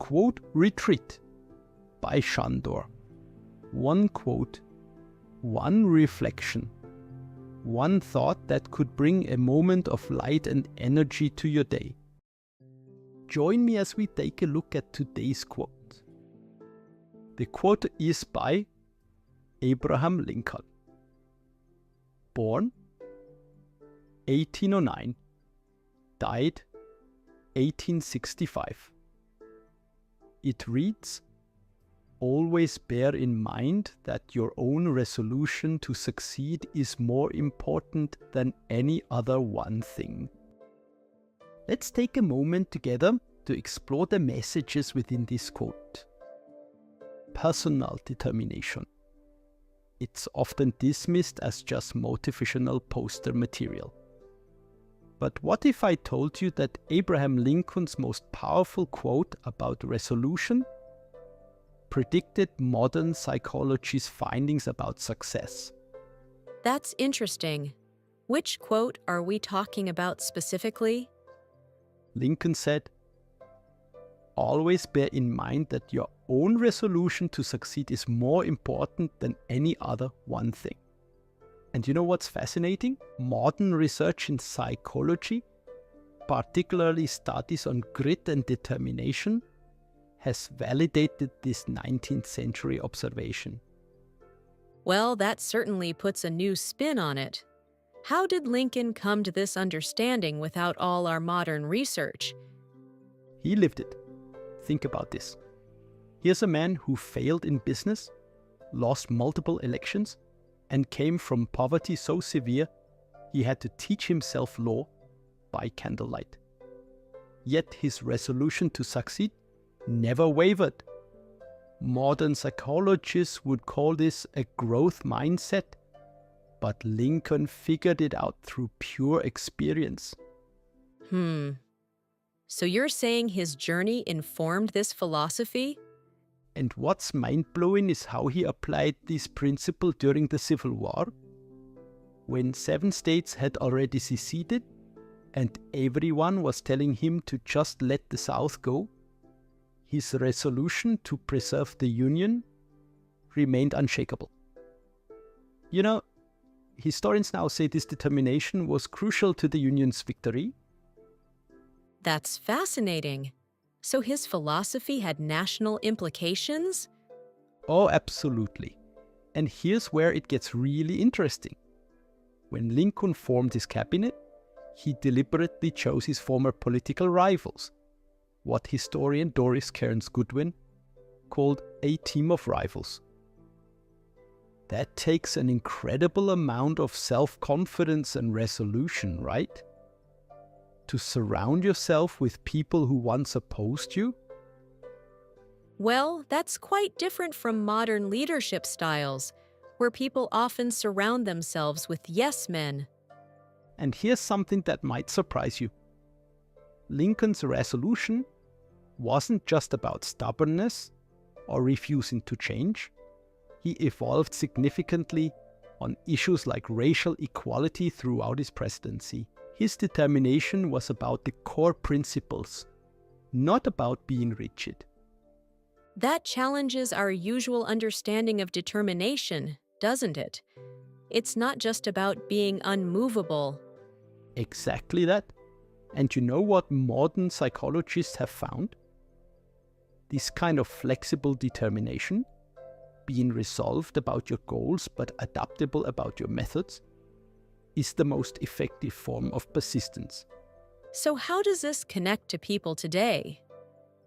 quote, retreat by Sandor. One quote, one reflection, one thought that could bring a moment of light and energy to your day. Join me as we take a look at today's quote. The quote is by Abraham Lincoln. Born 1809, died 1865. It reads, "Always bear in mind that your own resolution to succeed is more important than any other one thing." Let's take a moment together to explore the messages within this quote. Personal determination. It's often dismissed as just motivational poster material. But what if I told you that Abraham Lincoln's most powerful quote about resolution predicted modern psychology's findings about success? That's interesting. Which quote are we talking about specifically? Lincoln said, "Always bear in mind that your own resolution to succeed is more important than any other one thing." And you know what's fascinating? Modern research in psychology, particularly studies on grit and determination, has validated this 19th century observation. Well, that certainly puts a new spin on it. How did Lincoln come to this understanding without all our modern research? He lived it. Think about this. Here's a man who failed in business, lost multiple elections, and came from poverty so severe he had to teach himself law by candlelight. Yet his resolution to succeed never wavered. Modern psychologists would call this a growth mindset, but Lincoln figured it out through pure experience. So you're saying his journey informed this philosophy? And what's mind-blowing is how he applied this principle during the Civil War. When 7 states had already seceded and everyone was telling him to just let the South go, his resolution to preserve the Union remained unshakable. You know, historians now say this determination was crucial to the Union's victory. That's fascinating. So his philosophy had national implications? Oh, absolutely. And here's where it gets really interesting. When Lincoln formed his cabinet, he deliberately chose his former political rivals, what historian Doris Kearns Goodwin called a team of rivals. That takes an incredible amount of self-confidence and resolution, right? To surround yourself with people who once opposed you? Well, that's quite different from modern leadership styles, where people often surround themselves with yes men. And here's something that might surprise you. Lincoln's resolution wasn't just about stubbornness or refusing to change. He evolved significantly on issues like racial equality throughout his presidency. His determination was about the core principles, not about being rigid. That challenges our usual understanding of determination, doesn't it? It's not just about being unmovable. Exactly that. And you know what modern psychologists have found? This kind of flexible determination, being resolved about your goals but adaptable about your methods, is the most effective form of persistence. So how does this connect to people today?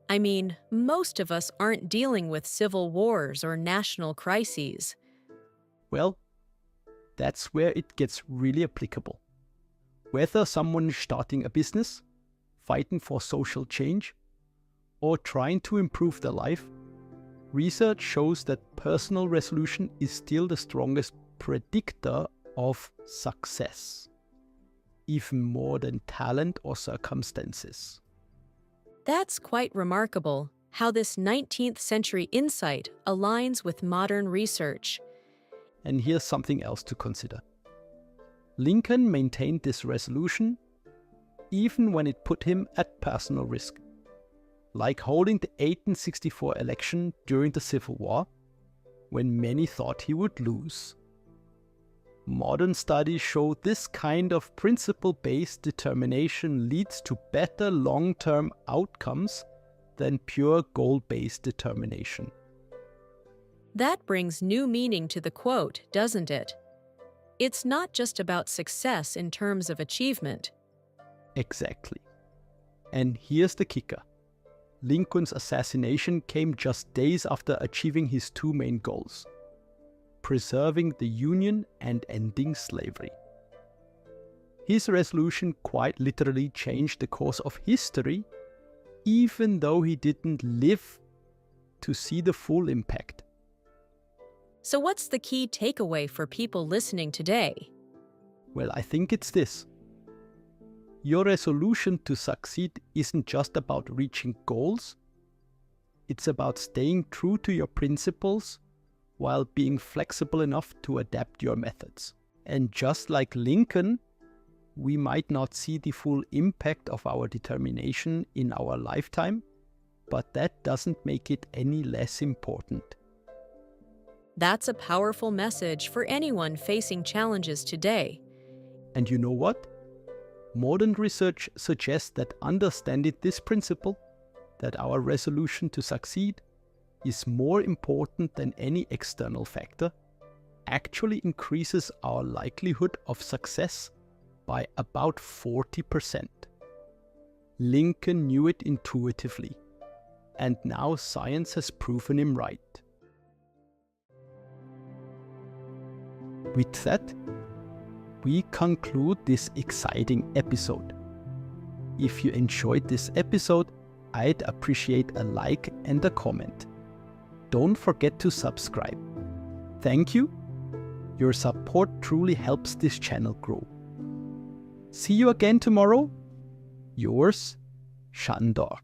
I mean, most of us aren't dealing with civil wars or national crises. Well, that's where it gets really applicable. Whether someone is starting a business, fighting for social change, or trying to improve their life, research shows that personal resolution is still the strongest predictor of success, even more than talent or circumstances. That's quite remarkable, how this 19th century insight aligns with modern research. And here's something else to consider. Lincoln maintained this resolution even when it put him at personal risk. like holding the 1864 election during the Civil War, when many thought he would lose. Modern studies show this kind of principle-based determination leads to better long-term outcomes than pure goal-based determination. That brings new meaning to the quote, doesn't it? It's not just about success in terms of achievement. Exactly. And here's the kicker. Lincoln's assassination came just days after achieving his two main goals: preserving the Union and ending slavery. His resolution quite literally changed the course of history, even though he didn't live to see the full impact. So what's the key takeaway for people listening today? Well, I think it's this. Your resolution to succeed isn't just about reaching goals. It's about staying true to your principles while being flexible enough to adapt your methods. And just like Lincoln, we might not see the full impact of our determination in our lifetime, but that doesn't make it any less important. That's a powerful message for anyone facing challenges today. And you know what? Modern research suggests that understanding this principle, that our resolution to succeed is more important than any external factor, actually increases our likelihood of success by about 40%. Lincoln knew it intuitively, and now science has proven him right. With that, we conclude this exciting episode. If you enjoyed this episode, I'd appreciate a like and a comment. Don't forget to subscribe. Thank you. Your support truly helps this channel grow. See you again tomorrow. Yours, Sandor.